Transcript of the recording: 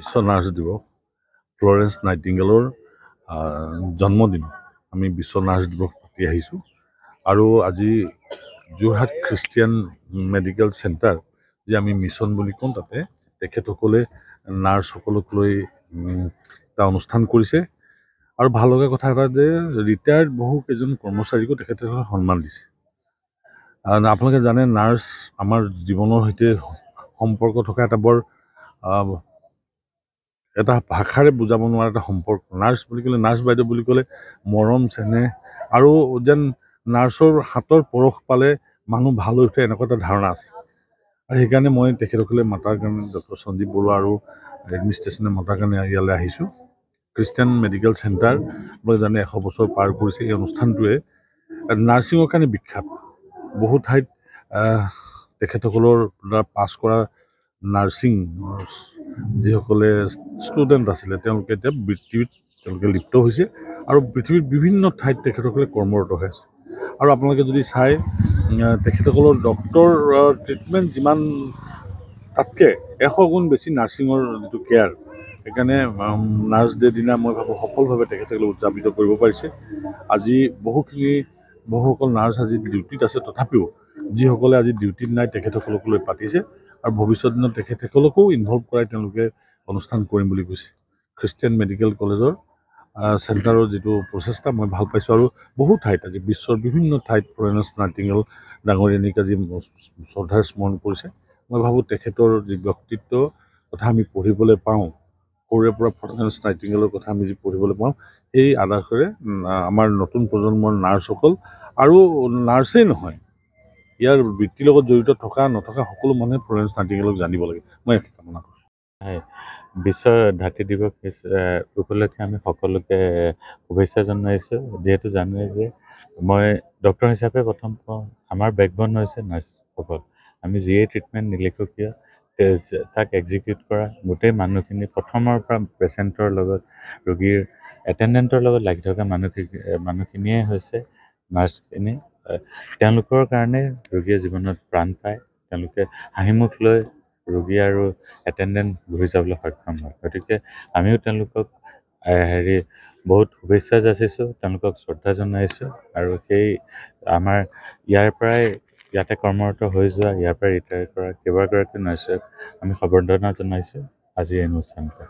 বিশ্ব nurse দিৱস Florence নাইটিংগেলৰ জন্মদিন আমি বিশ্ব নাৰ্ছ দিৱস পাতি আহিছোঁ আৰু আজি যোৰহাট খ্ৰীষ্টিয়ান মেডিকেল চেণ্টাৰ যে আমি মিছন বুলি কওঁ তাতে তেখেতসকলে নাৰ্ছসকলক লৈ এটা অনুষ্ঠান কৰিছে আৰু ভাল লগা কথা এটা যে ৰিটায়াৰ্ড বহু কেইজন কৰ্মচাৰীকো তেখেতসকলে সন্মান দিছে। আপোনালোকে জানে নাৰ্ছ আমাৰ জীৱনৰ সৈতে সম্পৰ্ক থকা এটা ভাষাৰে বুজাব নোৱাৰা এটা সম্পৰ্ক। নাৰ্ছ বুলি ক'লে নাৰ্ছ বাইদেউ বুলি ক'লে মৰম চেনেহ আৰু যেন নাৰ্ছৰ হাতৰ পৰশ পালে মানুহ ভাল হৈ উঠে এনেকুৱা এটা ধাৰণা আছে আৰু সেইকাৰণে মই তেখেতসকলে মাতাৰ কাৰণে ডক্টৰ সঞ্জীৱ বৰুৱা আৰু এডমিনিষ্ট্ৰেশ্যনে মতাৰ কাৰণে ইয়ালৈ আহিছোঁ। খ্ৰীষ্টিয়ান মেডিকেল চেণ্টাৰ আপোনালোকে জানে 100 বছৰ পাৰ কৰিছে। এই অনুষ্ঠানটোৱে নাৰ্ছিঙৰ কাৰণে বিখ্যাত। বহু ঠাইত তেখেতসকলৰ দ্বাৰা পাছ কৰা নাৰ্ছিং যিসকলে ষ্টুডেণ্ট আছিলে তেওঁলোকে এতিয়া বৃত্তিত লিপ্ত হৈছে আৰু পৃথিৱীৰ বিভিন্ন ঠাইত তেখেতসকলে কৰ্মৰত হৈ আছে। আৰু আপোনালোকে যদি চাই তেখেতসকলৰ ডক্টৰ ট্ৰিটমেণ্ট যিমান তাতকৈ 100 গুণ বেছি নাৰ্ছিঙৰ যিটো কেয়াৰ, সেইকাৰণে নাৰ্ছ ডে দিনা মই ভাবোঁ সফলভাৱে তেখেতসকলে উদযাপিত কৰিব পাৰিছে। আজি বহুসকল নাৰ্ছ আজি ডিউটিত আছে, তথাপিও যিসকলে আজি ডিউটিত নাই তেখেতসকলক লৈ পাতিছে আৰু ভৱিষ্যত দিনত তেখেতসকলকো ইনভলভ কৰাই তেওঁলোকে অনুষ্ঠান কৰিম বুলি কৈছে। খ্ৰীষ্টিয়ান মেডিকেল কলেজৰ চেণ্টাৰৰ যিটো প্ৰচেষ্টা মই ভাল পাইছোঁ আৰু বহু ঠাইত আজি বিশ্বৰ বিভিন্ন ঠাইত ফ্লৰেন্স নাইটিংগেল ডাঙৰীয়ানীক আজি শ্ৰদ্ধাৰে স্মৰণ কৰিছে। মই ভাবোঁ তেখেতৰ যি ব্যক্তিত্ব কথা আমি পঢ়িবলৈ পাওঁ, সৰুৰে পৰা ফ্লৰেন্স নাইটিংগেলৰ কথা আমি যি পঢ়িবলৈ পাওঁ, সেই আদৰ্শৰে আমাৰ নতুন প্ৰজন্মৰ নাৰ্ছসকল আৰু নাৰ্ছেই নহয়, ইয়াৰ বৃত্তিৰ লগত জড়িত থকা নথকা সকলো মানুহে ফ্লৰেন্স নাইটিংগেলক জানিব লাগে। মই কামনা কৰিছোঁ। বিশ্ব ধাত্ৰী দিৱস উপলক্ষে আমি সকলোকে শুভেচ্ছা জনাইছোঁ। যিহেতু জানোৱে যে মই ডক্টৰ হিচাপে প্ৰথম কওঁ, আমাৰ বেকবন হৈছে নাৰ্ছসকল। আমি যিয়ে ট্ৰিটমেণ্ট নিলিখোঁ কিয় তাক এক্সিকিউট কৰা গোটেই মানুহখিনি প্ৰথমৰ পৰা পেচেণ্টৰ লগত ৰোগীৰ এটেণ্ডেণ্টৰ লগত লাগি থকা মানুহখিনিয়ে হৈছে নাৰ্ছখিনি। তেওঁলোকৰ কাৰণে ৰোগীয়ে জীৱনত প্ৰাণ পায়। তেওঁলোকে হাঁহিমুখ লৈ ৰোগী আৰু এটেণ্ডেণ্ট ঘূৰি যাবলৈ সক্ষম হয়। গতিকে আমিও তেওঁলোকক বহুত শুভেচ্ছা যাচিছোঁ, তেওঁলোকক শ্ৰদ্ধা জনাইছোঁ আৰু সেই আমাৰ ইয়াতে কৰ্মৰত হৈ যোৱা, ইয়াৰ পৰাই ৰিটায়াৰ কৰা কেইবাগৰাকী নাৰ্ছক আমি সম্বৰ্ধনা জনাইছোঁ আজি এই অনুষ্ঠানটো।